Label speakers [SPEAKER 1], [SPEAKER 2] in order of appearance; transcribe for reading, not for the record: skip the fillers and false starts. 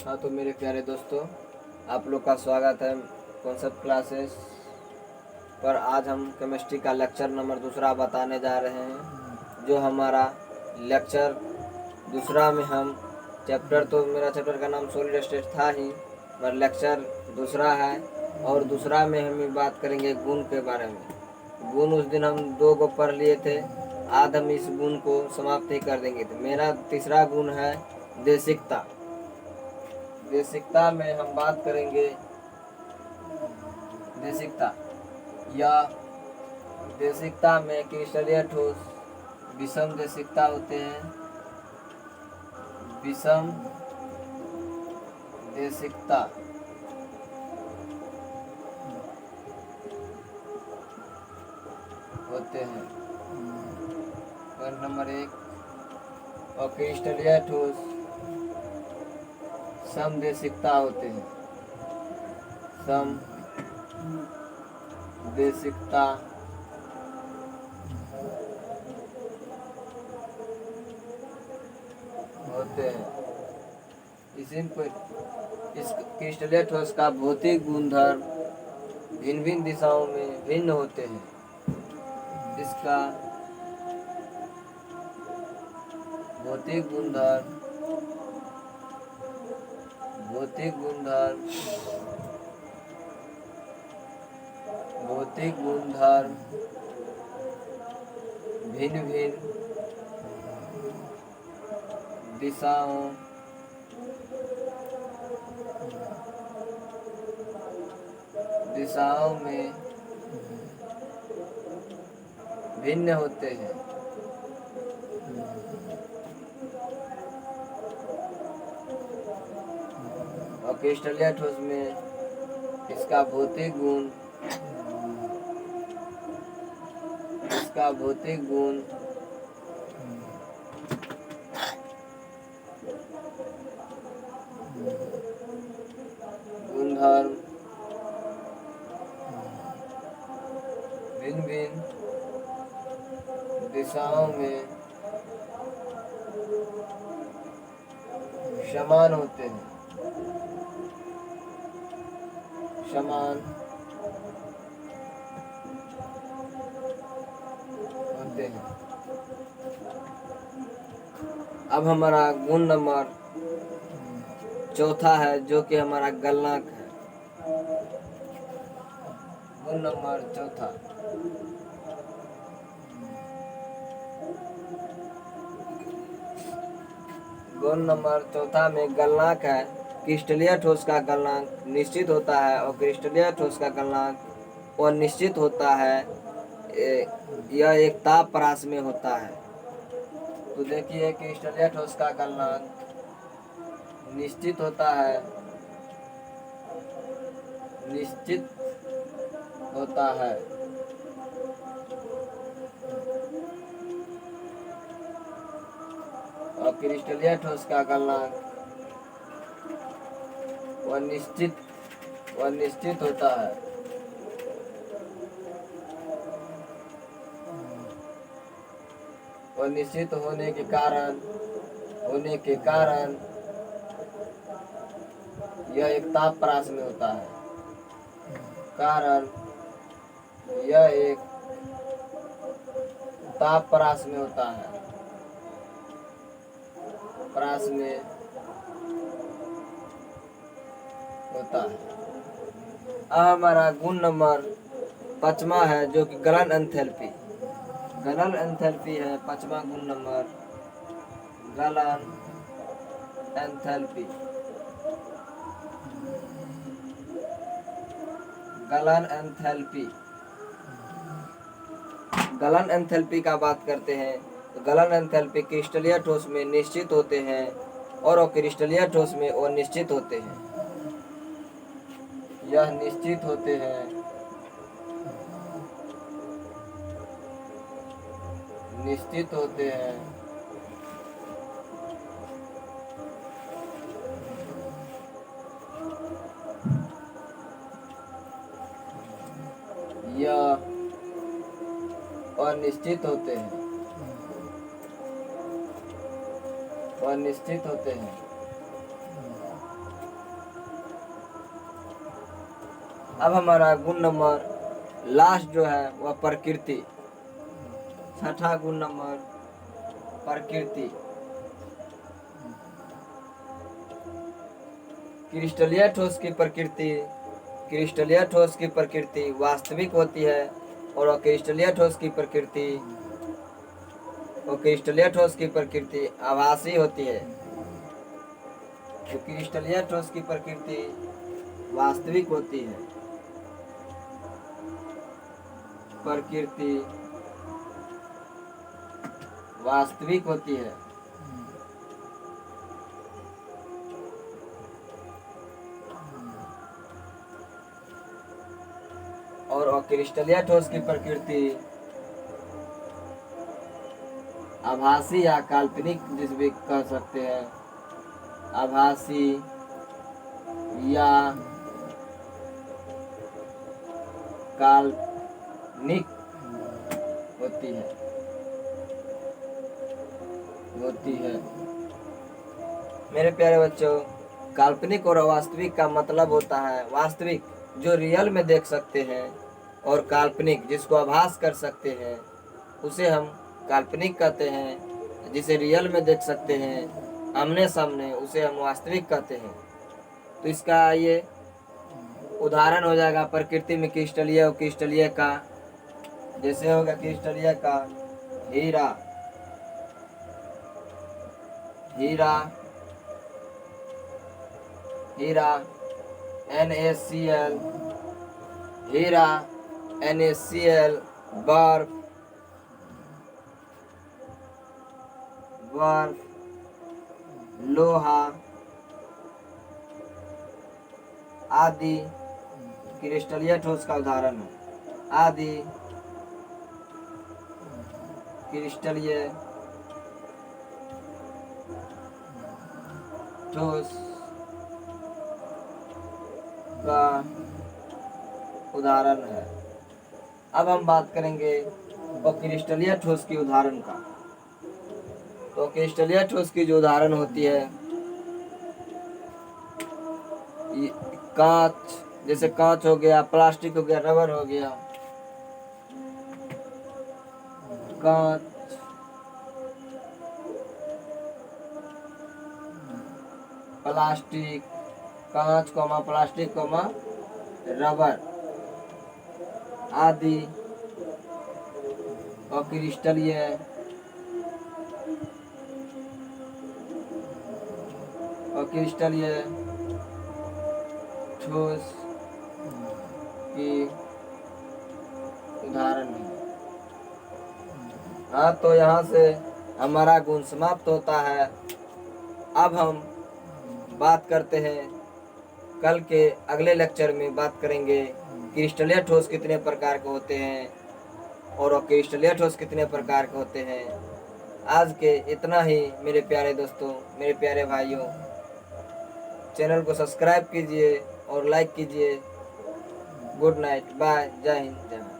[SPEAKER 1] हाँ तो मेरे प्यारे दोस्तों, आप लोग का स्वागत है कॉन्सेप्ट क्लासेस पर। आज हम केमिस्ट्री का लेक्चर नंबर दूसरा बताने जा रहे हैं। जो हमारा लेक्चर दूसरा में हम मेरा चैप्टर का नाम सॉलिड स्टेट था ही, पर लेक्चर दूसरा है। और दूसरा में हम बात करेंगे गुण के बारे में। गुण उस दिन हम 2 को पढ़ लिए थे, आज हम इस गुण को समाप्त ही कर देंगे। तो मेरा तीसरा गुण है देशिकता। देशिकता में हम बात करेंगे देशिकता या देशिकता में क्रिस्टलीय ठोस विषम देशिकता होते हैं। विषम देशिकता होते हैं पॉइंट नंबर 1। और क्रिस्टलीय ठोस समदेशिकता होते हैं। समदेशिकता होते हैं। इस क्रिस्टलीय ठोस का भौतिक गुणधर्म भिन्न भिन्न दिशाओं में भिन्न होते हैं। इसका भौतिक गुणधर्म भिन्न भिन्न दिशाओं में भिन्न होते हैं। और क्रिस्टलीय ठोस में इसका भौतिक गुण गुणधर्म भिन्न भिन्न दिशाओं में समान होते हैं। अब हमारा गुण नंबर चौथा है, जो कि हमारा गलनांक है। गुण नंबर चौथा में गलनांक है। क्रिस्टलीय ठोस का गलनांक निश्चित होता है और क्रिस्टलीय ठोस का गलनांक अनिश्चित होता है। यह एक ताप परास में होता है। तो देखिए, क्रिस्टलीय ठोस का गलनांक निश्चित होता है और क्रिस्टलीय ठोस का गलनांक अनिश्चित होता है। अनिश्चित होने के कारण यह एक ताप परास में होता है। अब हमारा गुण नंबर 5वां है, जो कि गलन एंथैल्पी है। 5वां गुण नंबर गलन एंथैल्पी का बात करते हैं। तो गलन एंथैल्पी क्रिस्टलीय ठोस में निश्चित होते हैं और क्रिस्टलीय ठोस में अनिश्चित होते हैं। यह निश्चित होते हैं यह अनिश्चित होते हैं। अब हमारा गुण नंबर लास्ट जो है वह प्रकृति। छठा गुण नंबर प्रकृति। क्रिस्टलीय ठोस की प्रकृति, क्रिस्टलीय ठोस की प्रकृति वास्तविक होती है और अक्रिस्टलीय ठोस की प्रकृति, क्रिस्टलीय ठोस की प्रकृति आभासी होती है। तो क्रिस्टलीय ठोस की प्रकृति वास्तविक होती है, प्रकृति वास्तविक होती है। और अक्रिस्टलीय ठोस की प्रकृति आभासी या काल्पनिक जिस भी कह सकते हैं, आभासी या काल्पनिक होती है। मेरे प्यारे बच्चों, काल्पनिक और अवास्तविक का मतलब होता है वास्तविक जो रियल में देख सकते हैं, और काल्पनिक जिसको आभास कर सकते हैं उसे हम काल्पनिक कहते हैं। जिसे रियल में देख सकते हैं आमने सामने उसे हम वास्तविक कहते हैं। तो इसका ये उदाहरण हो जाएगा प्रकृति में क्रिस्टलीय और क्रिस्टलीय का। जैसे होगा क्रिस्टलीय का हीरा, हीरा, हीरा NaCl, हीरा NaCl, बर्फ, बर्फ, लोहा आदि क्रिस्टलीय ठोस का उदाहरण है। आदि क्रिस्टलीय ठोस का उदाहरण है। अब हम बात करेंगे क्रिस्टलीय ठोस की उदाहरण का। तो क्रिस्टलीय ठोस की जो उदाहरण होती है, कांच, जैसे कांच हो गया, प्लास्टिक हो गया, रबर हो गया। कांच, प्लास्टिक, कांच कोमा प्लास्टिक कोमा रबर आदि अक्रिस्टलीय ठोस की उदाहरण है। हाँ, तो यहाँ से हमारा गुण समाप्त होता है। अब हम बात करते हैं, कल के अगले लेक्चर में बात करेंगे क्रिस्टलीय ठोस कितने प्रकार के होते हैं और अक्रिस्टलीय ठोस कितने प्रकार के होते हैं। आज के इतना ही मेरे प्यारे दोस्तों, मेरे प्यारे भाइयों। चैनल को सब्सक्राइब कीजिए और लाइक कीजिए। गुड नाइट, बाय, जय हिंद, जय भारत।